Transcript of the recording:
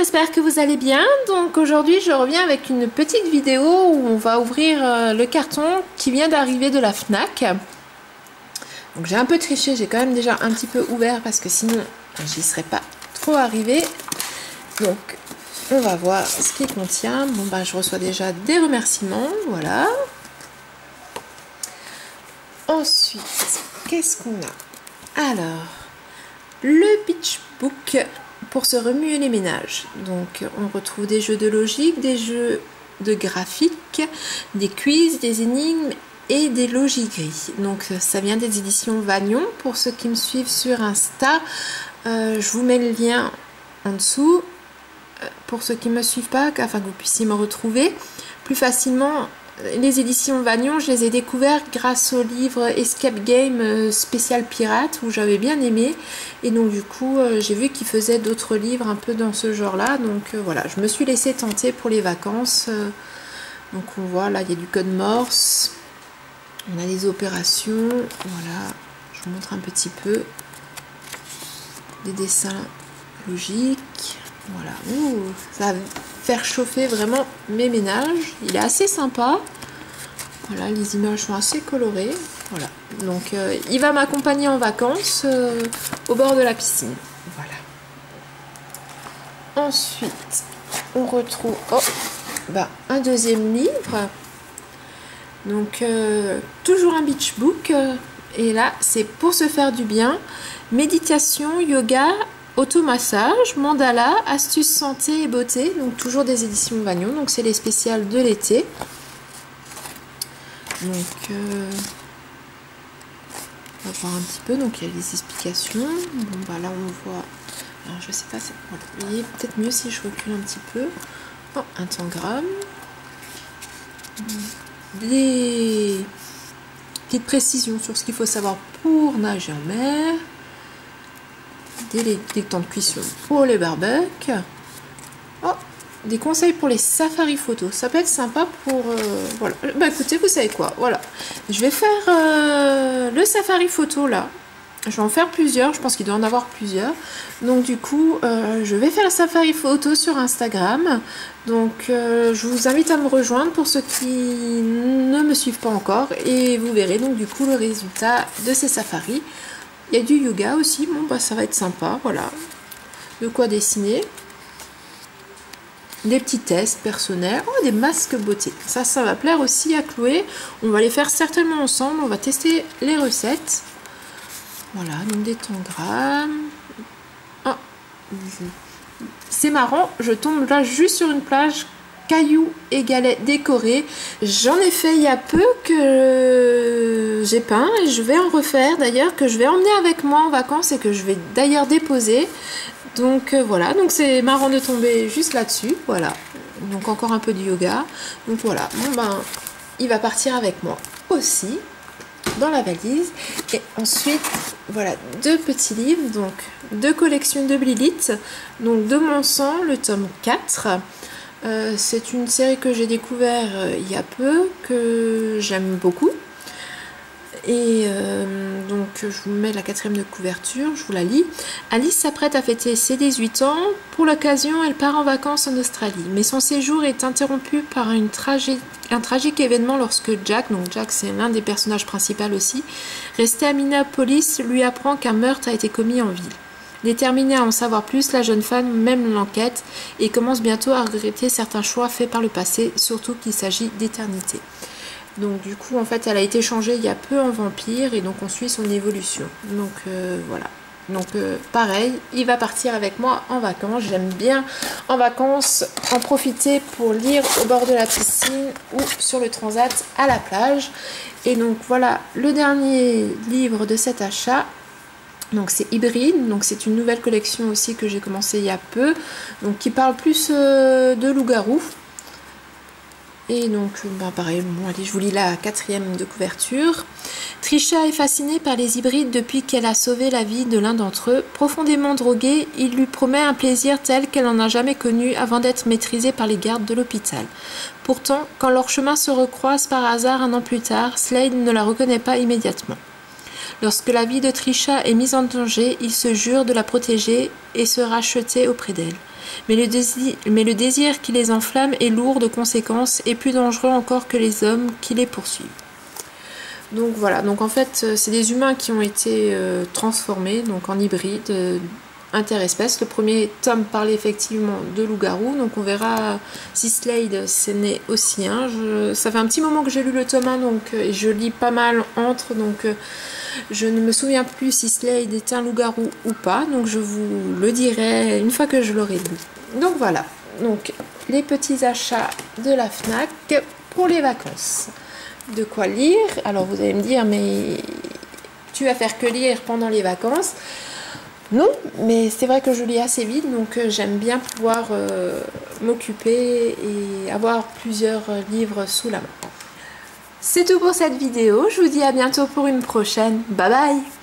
j'espère que vous allez bien. Donc aujourd'hui je reviens avec une petite vidéo où on va ouvrir le carton qui vient d'arriver de la Fnac. Donc j'ai un peu triché, j'ai quand même déjà un petit peu ouvert parce que sinon j'y serais pas trop arrivée. Donc on va voir ce qu'il contient. Bon bah je reçois déjà des remerciements, voilà. Ensuite, qu'est-ce qu'on a? Alors, le Beach Book pour se remuer les ménages. Donc on retrouve des jeux de logique, des jeux de graphique, des quiz, des énigmes et des logigris. Donc ça vient des éditions Vagnon. Pour ceux qui me suivent sur Insta, je vous mets le lien en dessous. Pour ceux qui ne me suivent pas, afin que vous puissiez me retrouver plus facilement. Les éditions Vagnon, je les ai découvertes grâce au livre Escape Game spécial pirate où j'avais bien aimé, et donc du coup j'ai vu qu'ils faisaient d'autres livres un peu dans ce genre là, donc voilà, je me suis laissée tenter pour les vacances. Donc on voit là, il y a du code Morse, on a des opérations, voilà, je vous montre un petit peu des dessins logiques, voilà. Ouh, ça va faire chauffer vraiment mes ménages. Il est assez sympa, voilà, les images sont assez colorées, voilà, donc il va m'accompagner en vacances au bord de la piscine, voilà. Ensuite on retrouve un deuxième livre, donc toujours un beach book, et là c'est pour se faire du bien, méditation, yoga, automassage, mandala, astuces santé et beauté, donc toujours des éditions Vagnon, donc c'est les spéciales de l'été. Donc on va voir un petit peu, donc il y a les explications. Bon bah là on voit, alors je sais pas, voilà, vous voyez peut-être mieux si je recule un petit peu. Oh, un tangram, des petites précisions sur ce qu'il faut savoir pour nager en mer, des temps de cuisson pour les barbecues. Oh, des conseils pour les safaris photos, ça peut être sympa pour voilà. Bah écoutez, vous savez quoi, voilà, je vais faire le safari photo là, je vais en faire plusieurs, je pense qu'il doit en avoir plusieurs, donc du coup je vais faire le safari photo sur Instagram, donc je vous invite à me rejoindre pour ceux qui ne me suivent pas encore, et vous verrez donc du coup le résultat de ces safaris. Il y a du yoga aussi, bon bah ça va être sympa, voilà, de quoi dessiner, des petits tests personnels, oh, des masques beauté, ça va plaire aussi à Chloé, on va les faire certainement ensemble, on va tester les recettes, voilà, donc des tangrammes. Oh, c'est marrant, je tombe là juste sur une plage, cailloux et galets décorés. J'en ai fait il y a peu que j'ai peint, et je vais en refaire d'ailleurs, que je vais emmener avec moi en vacances et que je vais d'ailleurs déposer. Donc voilà, donc c'est marrant de tomber juste là-dessus, voilà. Donc encore un peu de yoga. Donc voilà, bon ben il va partir avec moi aussi dans la valise. Et ensuite voilà, deux petits livres, donc deux collections de Lilith, donc de mon sang, le tome 4. C'est une série que j'ai découvert il y a peu, que j'aime beaucoup, et donc je vous mets la 4e de couverture, je vous la lis. Alice s'apprête à fêter ses 18 ans. Pour l'occasion, elle part en vacances en Australie, mais son séjour est interrompu par un tragique événement lorsque Jack, donc Jack c'est l'un des personnages principaux aussi, resté à Minneapolis, lui apprend qu'un meurtre a été commis en ville. Déterminée à en savoir plus, la jeune femme mène l'enquête et commence bientôt à regretter certains choix faits par le passé, surtout qu'il s'agit d'éternité. Donc du coup, en fait, elle a été changée il y a peu en vampire, et donc on suit son évolution. Donc voilà. Donc pareil, il va partir avec moi en vacances. J'aime bien en vacances en profiter pour lire au bord de la piscine ou sur le transat à la plage. Et donc voilà le dernier livre de cet achat. Donc c'est Hybride, donc c'est une nouvelle collection aussi que j'ai commencé il y a peu, donc qui parle plus de loup-garou. Et donc pareil, bon allez, je vous lis la 4e de couverture. Trisha est fascinée par les hybrides depuis qu'elle a sauvé la vie de l'un d'entre eux. Profondément droguée, il lui promet un plaisir tel qu'elle n'en a jamais connu avant d'être maîtrisée par les gardes de l'hôpital. Pourtant, quand leurs chemins se recroisent par hasard un an plus tard, Slade ne la reconnaît pas immédiatement. Lorsque la vie de Trisha est mise en danger, il se jure de la protéger et se racheter auprès d'elle. mais le désir qui les enflamme est lourd de conséquences et plus dangereux encore que les hommes qui les poursuivent. Donc voilà, donc en fait c'est des humains qui ont été transformés donc en hybrides interespèces. Le premier tome parlait effectivement de loup-garou, donc on verra si Slade c'est né aussi un. Ça fait un petit moment que j'ai lu le tome 1, donc et je lis pas mal entre, donc je ne me souviens plus si Slade est un loup-garou ou pas, donc je vous le dirai une fois que je l'aurai lu. Donc voilà, donc les petits achats de la Fnac pour les vacances. De quoi lire. Alors vous allez me dire, mais tu vas faire que lire pendant les vacances? Non, mais c'est vrai que je lis assez vite, donc j'aime bien pouvoir m'occuper et avoir plusieurs livres sous la main. C'est tout pour cette vidéo, je vous dis à bientôt pour une prochaine. Bye bye!